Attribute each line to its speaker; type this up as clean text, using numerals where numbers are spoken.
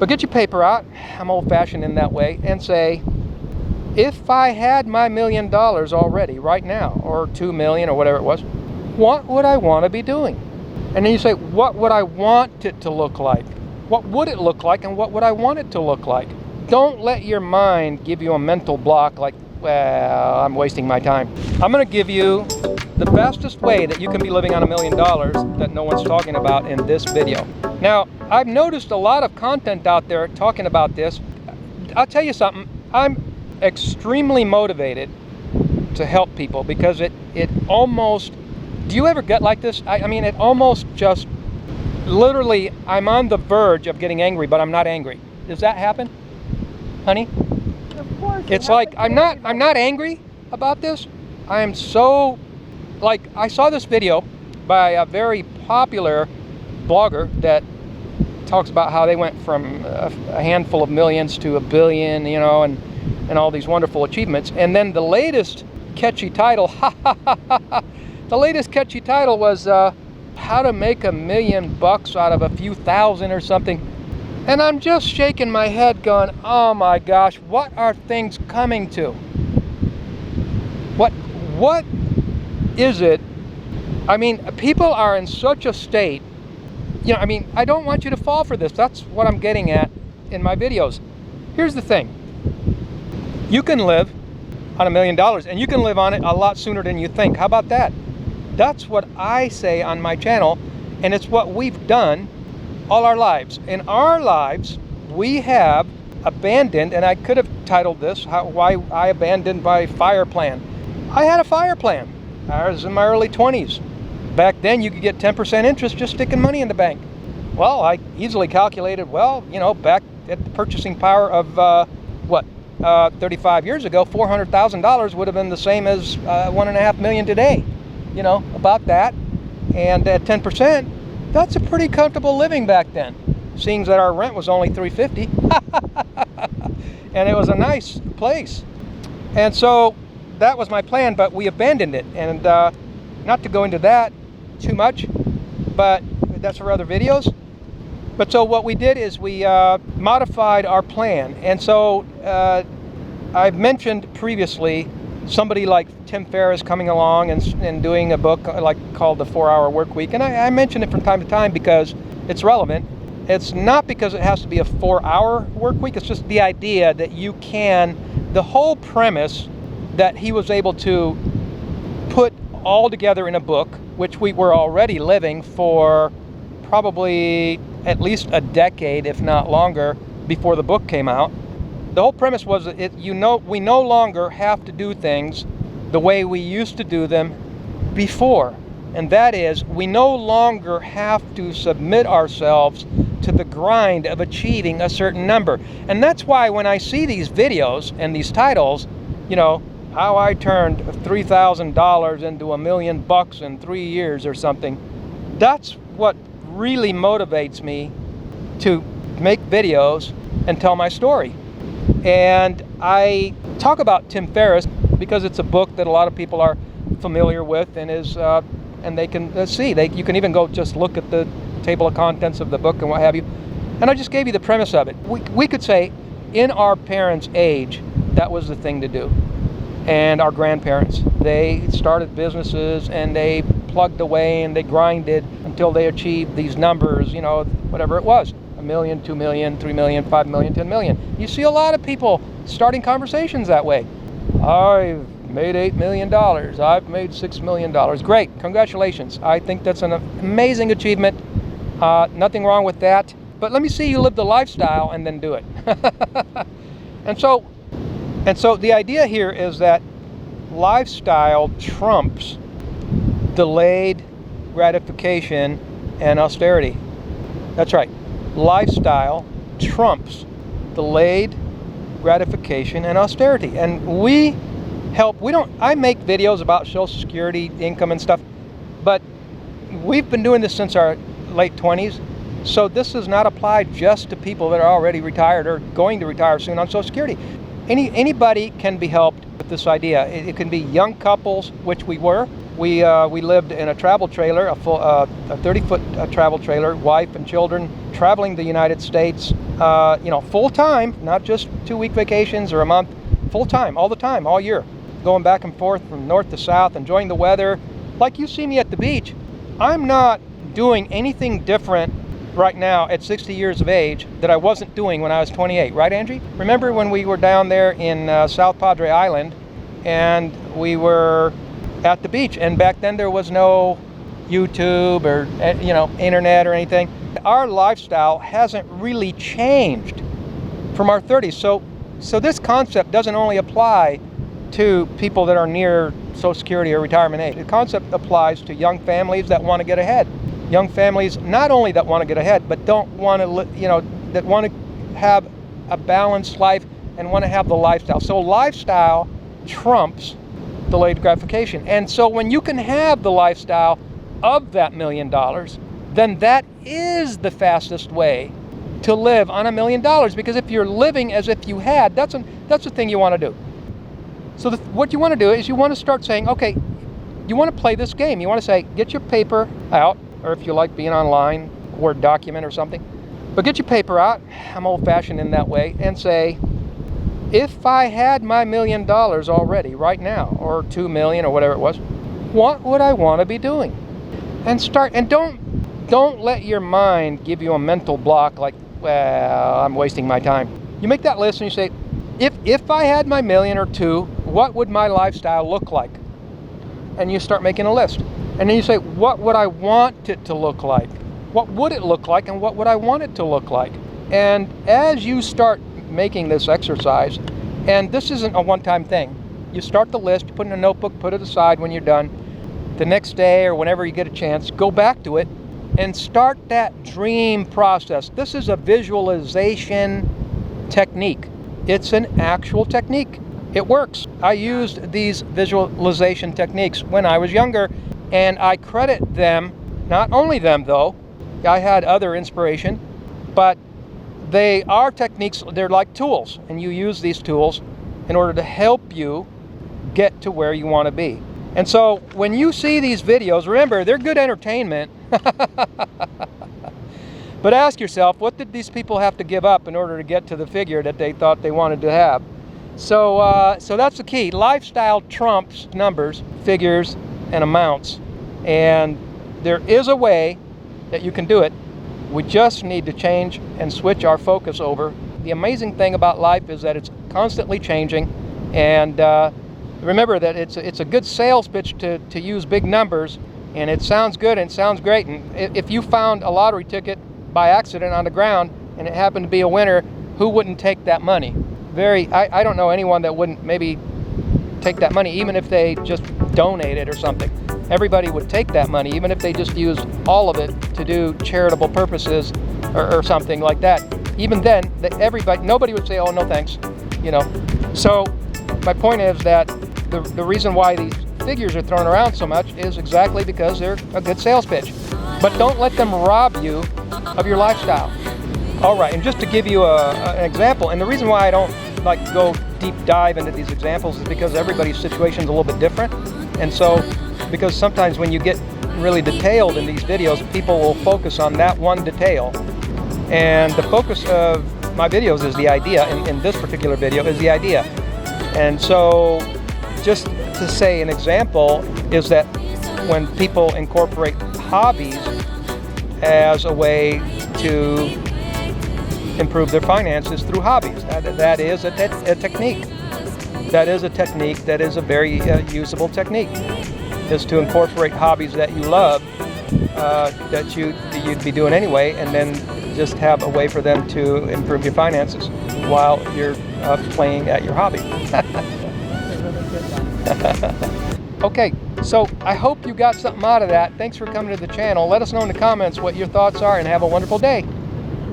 Speaker 1: But get your paper out, I'm old-fashioned in that way, and say, if I had my $1 million already right now, or 2 million or whatever it was, what would I want to be doing? And then you say, what would I want it to look like? What would it look like, and what would I want it to look like? Don't let your mind give you a mental block like, well, I'm wasting my time. I'm going to give you the fastest way that you can be living on $1 million that no one's talking about in this video. Now, I've noticed a lot of content out there talking about this. I'll tell you something, I'm extremely motivated to help people because it almost, do you ever get like this? I mean, it almost just, literally, I'm on the verge of getting angry, but I'm not angry. Does that happen, honey?
Speaker 2: Of course.
Speaker 1: It's like, I'm not angry about this. I am so, like, I saw this video by a very popular blogger that talks about how they went from a handful of millions to $1 billion, you know, and all these wonderful achievements. And then the latest catchy title, the latest catchy title was how to make $1 million out of a few thousand or something. And I'm just shaking my head going, oh my gosh, what are things coming to? What is it? I mean, people are in such a state, you know, I mean, I don't want you to fall for this. That's what I'm getting at in my videos. Here's the thing. You can live on $1 million, and you can live on it a lot sooner than you think. How about that? That's what I say on my channel, and it's what we've done all our lives. In our lives, we have abandoned, and I could have titled this, Why I Abandoned My Fire Plan. I had a fire plan. I was in my early 20s. Back then, you could get 10% interest just sticking money in the bank. Well, I easily calculated, well, you know, back at the purchasing power of, 35 years ago, $400,000 would have been the same as $1.5 million today. You know, about that. And at 10%, that's a pretty comfortable living back then, seeing that our rent was only $350. And it was a nice place. And so that was my plan, but we abandoned it. And not to go into that too much, but that's for other videos. But so what we did is we modified our plan. And so I've mentioned previously somebody like Tim Ferriss coming along and doing a book like called The 4-Hour Work Week. And I mention it from time to time because it's relevant. It's not because it has to be a 4-hour work week. It's just the idea that you can, the whole premise that he was able to put all together in a book, which we were already living for probably at least a decade, if not longer, before the book came out. The whole premise was that we no longer have to do things the way we used to do them before. And that is, we no longer have to submit ourselves to the grind of achieving a certain number. And that's why when I see these videos and these titles, you know, how I turned $3,000 into $1 million in 3 years or something, that's what really motivates me to make videos and tell my story. And I talk about Tim Ferriss because it's a book that a lot of people are familiar with and is and they can see. You can even go just look at the table of contents of the book and what have you. And I just gave you the premise of it. We could say in our parents' age, that was the thing to do. And our grandparents, they started businesses and they plugged away and they grinded until they achieved these numbers, you know, whatever it was. 1 million, 2 million, 3 million, 5 million, 10 million. You see a lot of people starting conversations that way. I've made $8 million. I've made $6 million. Great, congratulations. I think that's an amazing achievement. Nothing wrong with that. But let me see you live the lifestyle and then do it. And so the idea here is that lifestyle trumps delayed gratification and austerity. That's right. Lifestyle trumps delayed gratification and austerity. And I make videos about Social Security, income and stuff, but we've been doing this since our late 20s. So this does not apply just to people that are already retired or going to retire soon on Social Security. Anybody can be helped with this idea. It can be young couples, which we were, We lived in a travel trailer, a 30-foot travel trailer, wife and children, traveling the United States, full time, not just 2-week vacations or a month, full time, all the time, all year, going back and forth from north to south, enjoying the weather. Like you see me at the beach, I'm not doing anything different right now at 60 years of age that I wasn't doing when I was 28, right, Angie? Remember when we were down there in South Padre Island and we were at the beach, and back then there was no YouTube or internet or anything. Our lifestyle hasn't really changed from our 30s. So this concept doesn't only apply to people that are near Social Security or retirement age. The concept applies to young families that want to get ahead. Young families not only that want to get ahead, but don't want to, that want to have a balanced life and want to have the lifestyle. So lifestyle trumps delayed gratification. And so when you can have the lifestyle of that $1 million, then that is the fastest way to live on $1 million. Because if you're living as if you had, that's the thing you want to do. So what you want to do is you want to start saying, okay, you want to play this game. You want to say, get your paper out, or if you like being online, Word document or something. But get your paper out, I'm old-fashioned in that way, and say, if I had my $1 million already right now, or 2 million or whatever it was, what would I want to be doing? And don't let your mind give you a mental block like, well, I'm wasting my time. You make that list and you say, if I had my $1 million or 2, what would my lifestyle look like? And you start making a list. And then you say, what would I want it to look like? What would it look like, and what would I want it to look like? And as you start making this exercise, and this isn't a one-time thing, you start the list, you put it in a notebook, put it aside when you're done. The next day or whenever you get a chance, go back to it and start that dream process. This is a visualization technique. It's an actual technique. It works. I used these visualization techniques when I was younger, and I credit them, not only them though, I had other inspiration, but they are techniques, they're like tools, and you use these tools in order to help you get to where you want to be. And so when you see these videos, remember, they're good entertainment, but ask yourself, what did these people have to give up in order to get to the figure that they thought they wanted to have? So that's the key. Lifestyle trumps numbers, figures, and amounts. And there is a way that you can do it. We just need to change and switch our focus over. The amazing thing about life is that it's constantly changing. And remember that it's a good sales pitch to use big numbers. And it sounds good and it sounds great. And if you found a lottery ticket by accident on the ground and it happened to be a winner, who wouldn't take that money? I don't know anyone that wouldn't maybe take that money, even if they just donate it or something. Everybody would take that money, even if they just used all of it to do charitable purposes or something like that. Even then, nobody would say, oh, no thanks, So my point is that the reason why these figures are thrown around so much is exactly because they're a good sales pitch. But don't let them rob you of your lifestyle. All right, and just to give you an example, and the reason why I don't go deep dive into these examples is because everybody's situation is a little bit different. And so, because sometimes when you get really detailed in these videos, people will focus on that one detail. And the focus of my videos is the idea, in this particular video, is the idea. And so, just to say an example is that when people incorporate hobbies as a way to improve their finances through hobbies, that is a technique. That is a technique that is a very usable technique, is to incorporate hobbies that you love, that you'd be doing anyway, and then just have a way for them to improve your finances while you're playing at your hobby. Okay, so I hope you got something out of that. Thanks for coming to the channel. Let us know in the comments what your thoughts are, and have a wonderful day.